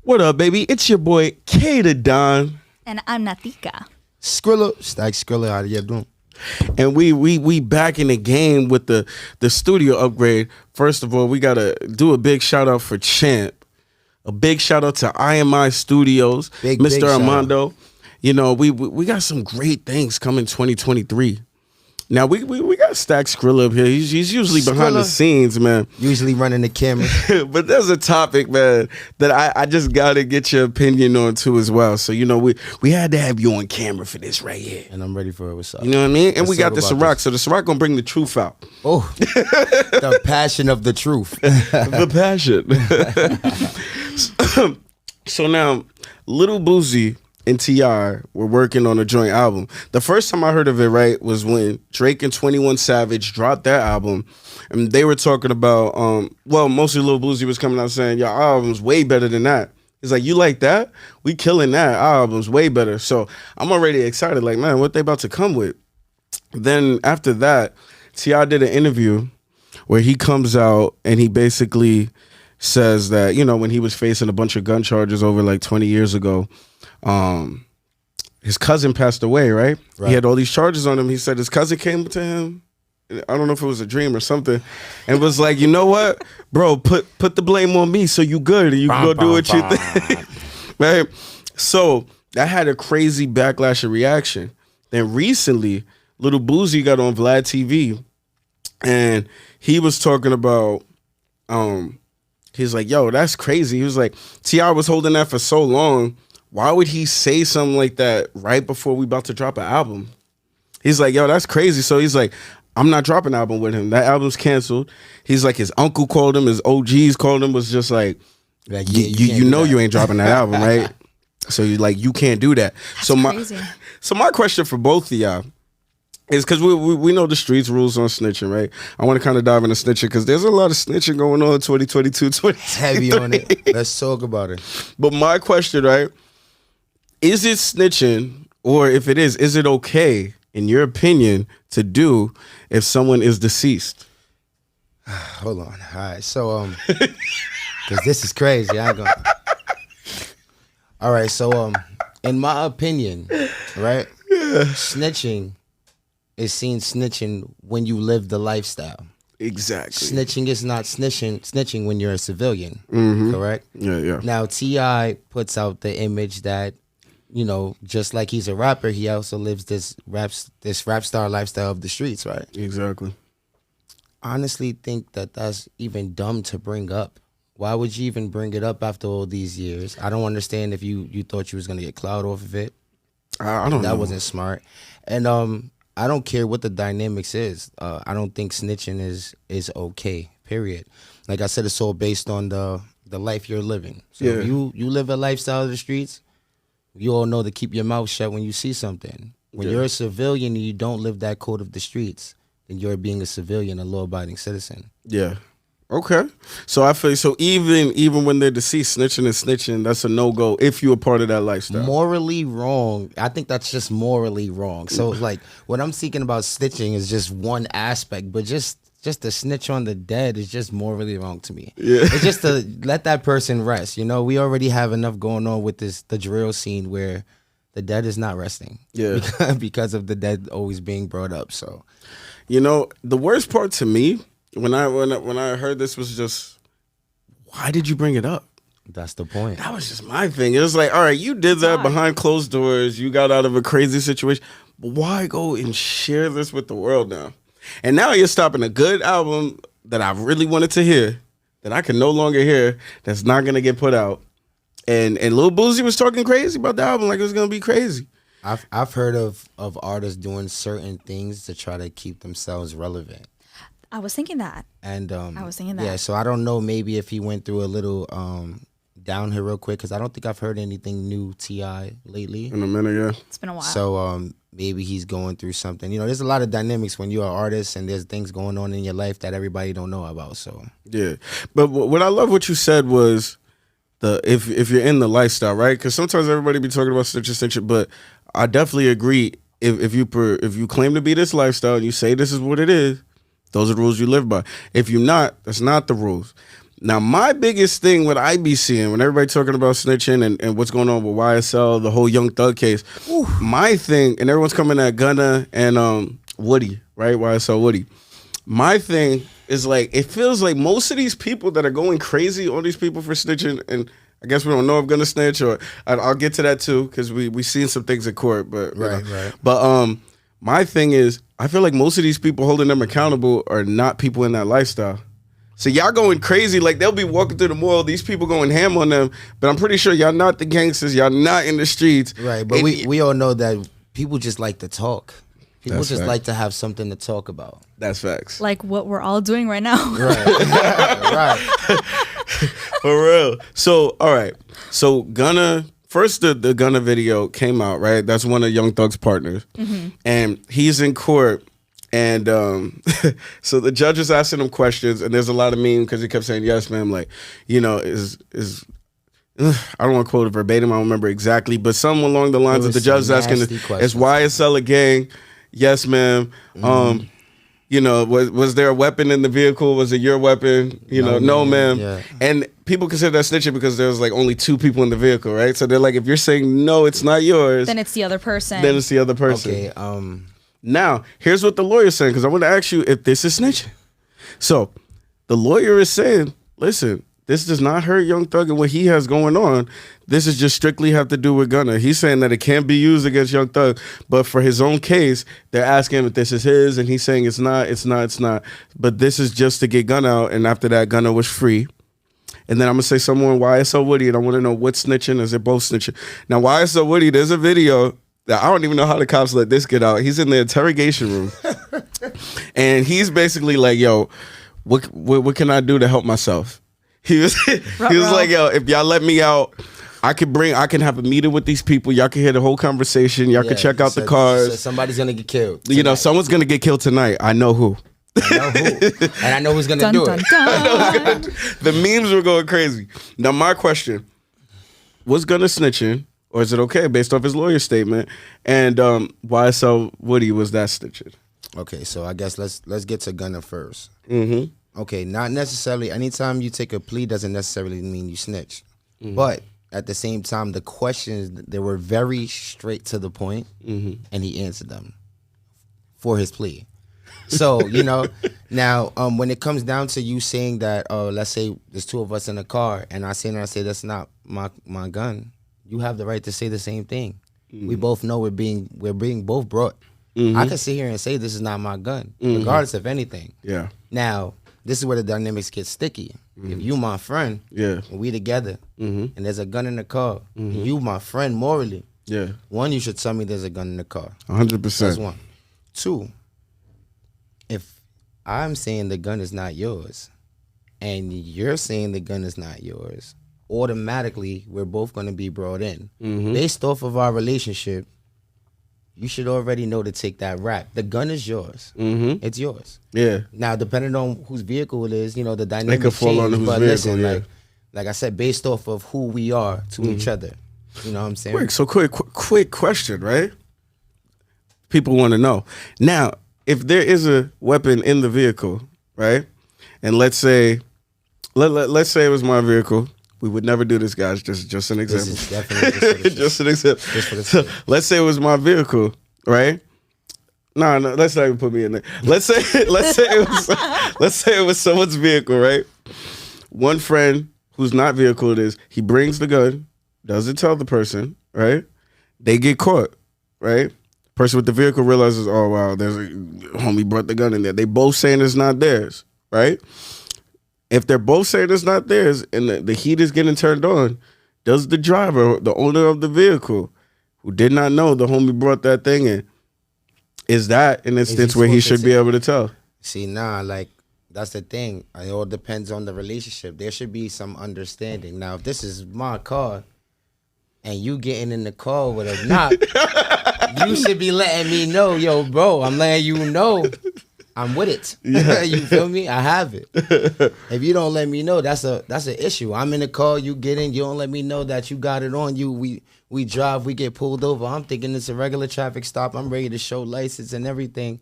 What up, baby? It's your boy K the Don. And I'm Natika. Scrilla, Staccs Scrilla, how you doing? And we back in the game with the studio upgrade. First of all, we gotta do a big shout out for Champ. A big shout out to IMI Studios, Mr. Armando. You know, we got some great things coming 2023. Now we got Staccs Scrilla up here. He's usually behind the scenes, man. Usually running the camera. But there's a topic, man, that I just gotta get your opinion on too as well. So, you know, we had to have you on camera for this right here. And I'm ready for it. What's up? You know what I mean? And Let's we got the talk about Ciroc. this. So the Ciroc gonna bring the truth out. Oh, the passion of the truth. The passion. So now, Little Boosie and T.I. were working on a joint album. The first time I heard of it, right, was when Drake and 21 Savage dropped their album. And they were talking about, mostly Lil Boosie was coming out saying, your album's way better than that. He's like, you like that? We killing that. Our album's way better. So I'm already excited, like, man, what they about to come with? Then after that, T.I. did an interview where he comes out and he basically says that, you know, when he was facing a bunch of gun charges over like 20 years ago, his cousin passed away, right? He had all these charges on him. He said his cousin came to him. I don't know if it was a dream or something, and was like, you know what, bro, put the blame on me, so you good, and you can go do what you think, right? So that had a crazy backlash and reaction. Then recently, Little Boosie got on Vlad TV, and he was talking about, he's like, yo, that's crazy. He was like, T.I. was holding that for so long. Why would he say something like that right before we about to drop an album? He's like, yo, that's crazy. So he's like, I'm not dropping an album with him. That album's canceled. He's like, his uncle called him, his OGs called him, was just like you know you ain't dropping that album, right? So you like, you can't do that. That's crazy. So my question for both of y'all is, because we know the streets rules on snitching, right? I want to kind of dive into snitching because there's a lot of snitching going on in 2022, 2023. Heavy on it. Let's talk about it. But my question, right? Is it snitching, or if it is it okay, in your opinion, to do if someone is deceased? Hold on. All right. So, because this is crazy. I ain't gonna. All right. So, in my opinion, right, snitching is seen snitching when you live the lifestyle. Exactly. Snitching is not snitching when you're a civilian. Correct? Yeah. Now, T.I. puts out the image that, you know, just like he's a rapper, he also lives this rap star lifestyle of the streets, right? Exactly. Honestly, think that that's even dumb to bring up. Why would you even bring it up after all these years? I don't understand if you thought you was gonna get clout off of it. I don't know. That wasn't smart. And I don't care what the dynamics is. I don't think snitching is okay. Period. Like I said, it's all based on the life you're living. So if you live a lifestyle of the streets, you all know to keep your mouth shut when you see something. When you're a civilian and you don't live that code of the streets, then you're being a civilian, a law-abiding citizen. Yeah. Okay. So I feel so even when they're deceased, snitching is snitching. That's a no-go if you're a part of that lifestyle. Morally wrong. I think that's just morally wrong. So like what I'm seeking about snitching is just one aspect, but just to snitch on the dead is just morally wrong to me. Yeah. It's just to let that person rest. You know, we already have enough going on with the drill scene where the dead is not resting. Yeah. Because of the dead always being brought up. So, you know, the worst part to me when I heard this was just, why did you bring it up? That's the point. That was just my thing. It was like, all right, you did that behind closed doors. You got out of a crazy situation. But why go and share this with the world now? And now you're stopping a good album that I really wanted to hear, that I can no longer hear, that's not going to get put out. And Lil Boosie was talking crazy about the album like it was going to be crazy. I've heard of artists doing certain things to try to keep themselves relevant. I was thinking that. And I was thinking that. Yeah, so I don't know, maybe if he went through a little down here real quick, because I don't think I've heard anything new T.I. lately. In a minute, yeah. It's been a while. So maybe he's going through something. You know, there's a lot of dynamics when you're an artist and there's things going on in your life that everybody don't know about. So yeah, but what I love what you said was if you're in the lifestyle, right? Because sometimes everybody be talking about snitching, but I definitely agree. If you claim to be this lifestyle and you say this is what it is, those are the rules you live by. If you're not, that's not the rules. Now, my biggest thing, what I be seeing when everybody talking about snitching and what's going on with YSL, the whole Young Thug case, my thing, and everyone's coming at Gunna and Woody, right? YSL Woody. My thing is like, it feels like most of these people that are going crazy on these people for snitching, and I guess we don't know if Gunna snitch, or I'll get to that too, because we seen some things in court, but right. But my thing is, I feel like most of these people holding them accountable are not people in that lifestyle. So y'all going crazy, like they'll be walking through the mall, these people going ham on them, but I'm pretty sure y'all not the gangsters, y'all not in the streets. Right, but we all know that people just like to talk. People That's just fact. like to have something to talk about. That's facts. Like what we're all doing right now. Right. For real. So, all right. So Gunna, first the Gunna video came out, right? That's one of Young Thug's partners. And he's in court. And so the judge is asking him questions, and there's a lot of meme because he kept saying, yes, ma'am, like, you know, is I don't want to quote it verbatim, I don't remember exactly, but something along the lines of the judge is asking, is YSL a gang? Yes, ma'am. You know, was there a weapon in the vehicle? Was it your weapon? You know, no, ma'am. Yeah. And people consider that snitching because there was like only 2 people in the vehicle, right? So they're like, if you're saying no, it's not yours, Then it's the other person. then it's the other person. Okay. Now, here's what the lawyer's saying, because I want to ask you if this is snitching. So, the lawyer is saying, listen, this does not hurt Young Thug and what he has going on. This is just strictly have to do with Gunna. He's saying that it can't be used against Young Thug, but for his own case, they're asking him if this is his, and he's saying it's not. But this is just to get Gunna out, and after that, Gunna was free. And then I'm going to say someone, YSL Woody, and I want to know what's snitching. Is it both snitching? Now, YSL Woody, there's a video that I don't even know how the cops let this get out. He's in the interrogation room. And he's basically like, yo, what can I do to help myself? He was like, yo, if y'all let me out, I can have a meeting with these people. Y'all can hear the whole conversation. Y'all can check out the cars. Somebody's going to get killed tonight. You know, someone's going to get killed tonight. I know who. I know who. And I know who's going to do it. The memes were going crazy. Now, my question, was Gunna snitching? Or is it okay based off his lawyer statement? And YSL Woody was that snitching? Okay, so I guess let's get to Gunna first. Mm-hmm. Okay, not necessarily. Anytime you take a plea doesn't necessarily mean you snitch. But at the same time, the questions, they were very straight to the point, and he answered them for his plea. So, you know, now when it comes down to you saying that, let's say there's 2 of us in a car, and I say that's not my gun. You have the right to say the same thing. We both know we're being both brought. I can sit here and say this is not my gun, regardless of anything. Yeah. Now, this is where the dynamics get sticky. If you my friend, and we together, and there's a gun in the car, and you my friend morally, one, you should tell me there's a gun in the car. 100%. That's one. 2, if I'm saying the gun is not yours, and you're saying the gun is not yours, automatically we're both going to be brought in. Based off of our relationship, you should already know to take that rap. The gun is yours. It's yours. Yeah. Now, depending on whose vehicle it is, you know, the dynamic could fall change. on whose but vehicle, listen, like I said, based off of who we are to each other. You know what I'm saying? Quick question, right? People want to know. Now, if there is a weapon in the vehicle, right? And let's say it was my vehicle. We would never do this, guys. Just an example. This is definitely just an example. Just for the So, let's say it was my vehicle, right? No, let's not even put me in there. Let's say it was someone's vehicle, right? One friend who's not vehicle it is, he brings the gun, doesn't tell the person, right? They get caught, right? Person with the vehicle realizes, oh wow, there's a homie brought the gun in there. They both saying it's not theirs, right? If they're both saying it's not theirs and the heat is getting turned on, does the driver, the owner of the vehicle, who did not know the homie brought that thing in, is that an instance where he should be able to tell? See, like, that's the thing. It all depends on the relationship. There should be some understanding. Now, if this is my car and you getting in the car with a knock, you should be letting me know, yo, bro, I'm letting you know I'm with it. Yeah. You feel me? I have it. If you don't let me know, that's an issue. I'm in the car, you get in, you don't let me know that you got it on you. We drive, we get pulled over. I'm thinking it's a regular traffic stop. I'm ready to show license and everything.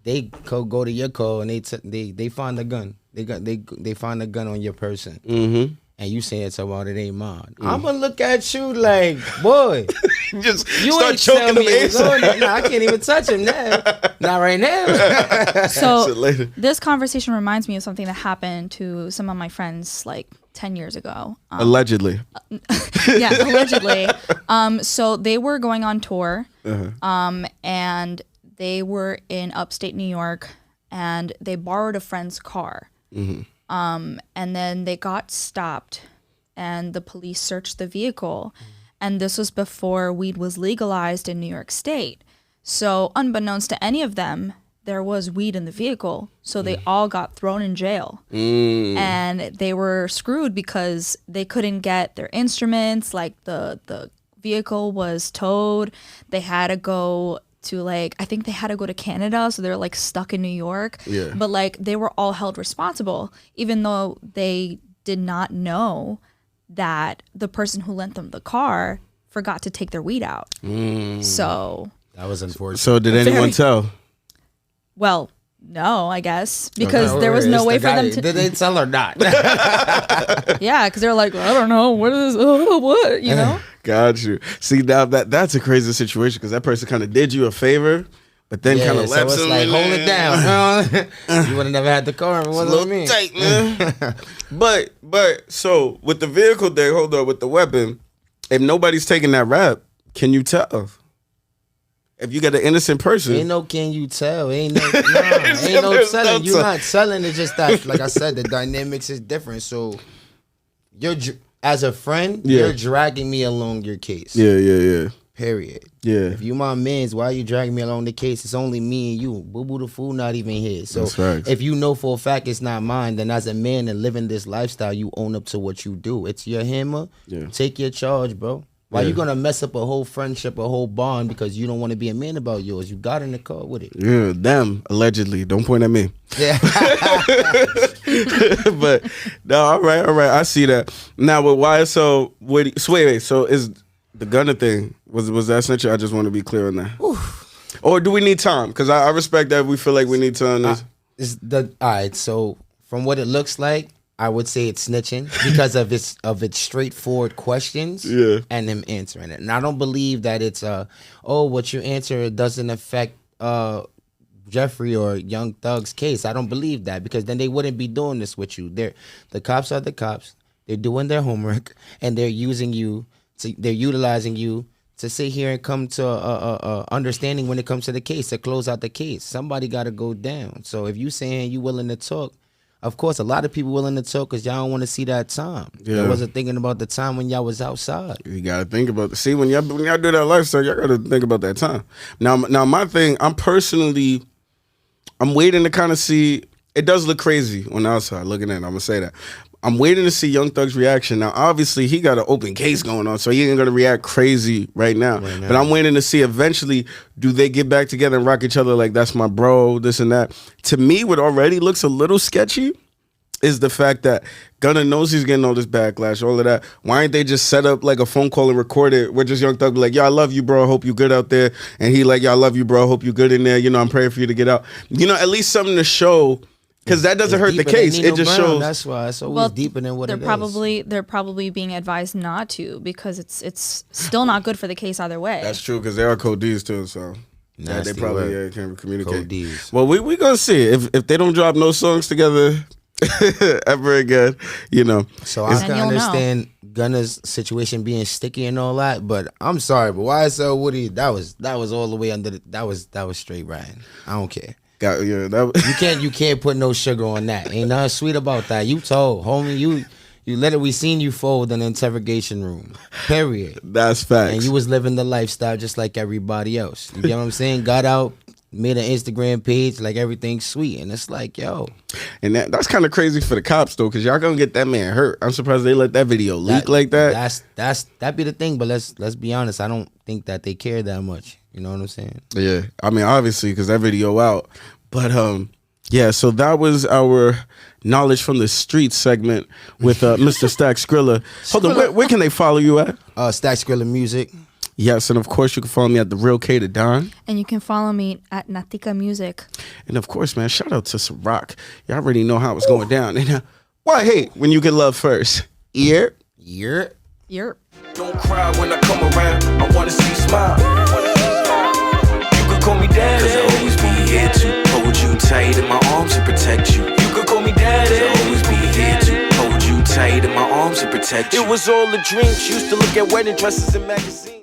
they go to your car and they find the gun. They find the gun on your person. Mm-hmm. And you saying something, it ain't mine. I'm gonna look at you like, boy, just you start ain't choking tell me it was him. on there. Nah, I can't even touch him now. Not right now. So later. this conversation reminds me of something that happened to some of my friends like 10 years ago. Allegedly. Yeah, allegedly. So they were going on tour, and they were in upstate New York, and they borrowed a friend's car. Mm-hmm. And then they got stopped, and the police searched the vehicle. And this was before weed was legalized in New York State. So unbeknownst to any of them, there was weed in the vehicle. So they all got thrown in jail. And they were screwed because they couldn't get their instruments. Like the vehicle was towed. They had to go to I think they had to go to Canada, so they're like stuck in New York. Yeah. But like they were all held responsible, even though they did not know that the person who lent them the car forgot to take their weed out. So That was unfortunate. So did anyone tell? well, no, I guess, because there was no way for them to. Did they tell or not? Yeah, because they're like, I don't know, what is what, you know? Got you. See, now that's a crazy situation because that person kind of did you a favor, but then kind of so left it's him like, in hold there. it down. You would have never had the car. It A wasn't little me. tight, man. but so with the vehicle there, hold on, with the weapon, if nobody's taking that rap, can you tell? If you got an innocent person, Ain't no can you tell. Ain't no telling. You're not telling. It's just that, like I said, the dynamics is different. So you're as a friend, you're dragging me along your case. Yeah. Period. Yeah. If you my mans, why are you dragging me along the case? It's only me and you. Boo Boo the fool not even here. So That's facts. if you know for a fact it's not mine, then as a man and living this lifestyle, you own up to what you do. It's your hammer. Yeah. Take your charge, bro. Why you gonna mess up a whole friendship, a whole bond because you don't want to be a man about yours? You got in the car with it. Yeah, them allegedly. Don't point at me. Yeah. But no, all right. I see that. Now, but why? So wait. So is the gunner thing was that snitching? I just want to be clear on that. Oof. Or do we need time? Because I respect that we feel like we need time. On this. All right. So from what it looks like, I would say it's snitching because of its straightforward questions and him answering it. And I don't believe that it's what you answer doesn't affect Jeffrey or Young Thug's case. I don't believe that because then they wouldn't be doing this with you. The cops are the cops. They're doing their homework and they're utilizing you to sit here and come to a understanding when it comes to the case, to close out the case. Somebody got to go down. So if you saying you willing to talk, of course, a lot of people willing to talk because y'all don't want to see that time. Yeah. I wasn't thinking about the time when y'all was outside. You gotta think about see when y'all do that lifestyle, y'all gotta think about that time. Now my thing, I'm waiting to kind of see. It does look crazy on the outside looking at it. I'm gonna say that. I'm waiting to see Young Thug's reaction. Now, obviously, he got an open case going on, so he ain't gonna react crazy right now. But I'm waiting to see eventually, do they get back together and rock each other like that's my bro, this and that. To me, what already looks a little sketchy is the fact that Gunna knows he's getting all this backlash, all of that. Why ain't they just set up like a phone call and record it where just Young Thug be like, yo, I love you, bro. I hope you good out there. And he like, yo, I love you, bro. I hope you good in there. You know, I'm praying for you to get out. You know, at least something to show. Because that doesn't hurt the case. It just shows. That's why it's always deeper than what it is. They're probably being advised not to because it's still not good for the case either way. That's true because they are code Ds too. So they probably can't communicate. Code Ds. Well, we gonna see if they don't drop no songs together ever again. You know. So I can understand Gunna's situation being sticky and all that, but I'm sorry, but YSL Woody, that was all the way under. That was straight riding. I don't care. You can't put no sugar on that. Ain't nothing sweet about that. You told, homie, you we seen you fold in the interrogation room. Period. That's facts. And you was living the lifestyle just like everybody else. You get what I'm saying? Got out, made an Instagram page, like everything's sweet. And it's like, yo. And that's kind of crazy for the cops though, because y'all gonna get that man hurt. I'm surprised they let that video leak like that. That be the thing, but let's be honest, I don't think that they care that much. You know what I'm saying? Yeah. I mean, obviously, because that video out. But yeah, so that was our knowledge from the street segment with Mr. Staccs Scrilla. Hold on, where can they follow you at? Staccs Scrilla Music. Yes, and of course you can follow me at The Real K to Don. And you can follow me at Natika Music. And of course, man, shout out to Ciroc. Y'all already know how it's going down. And why hate when you get love first? Yerp. Don't cry when I come around. I wanna see you smile. You could call me daddy, 'cause I'll always be here to hold you tight in my arms and protect you. You could call me daddy, 'cause I'll always be here to hold you tight in my arms and protect you. It was all a dream. She used to look at wedding dresses in magazines.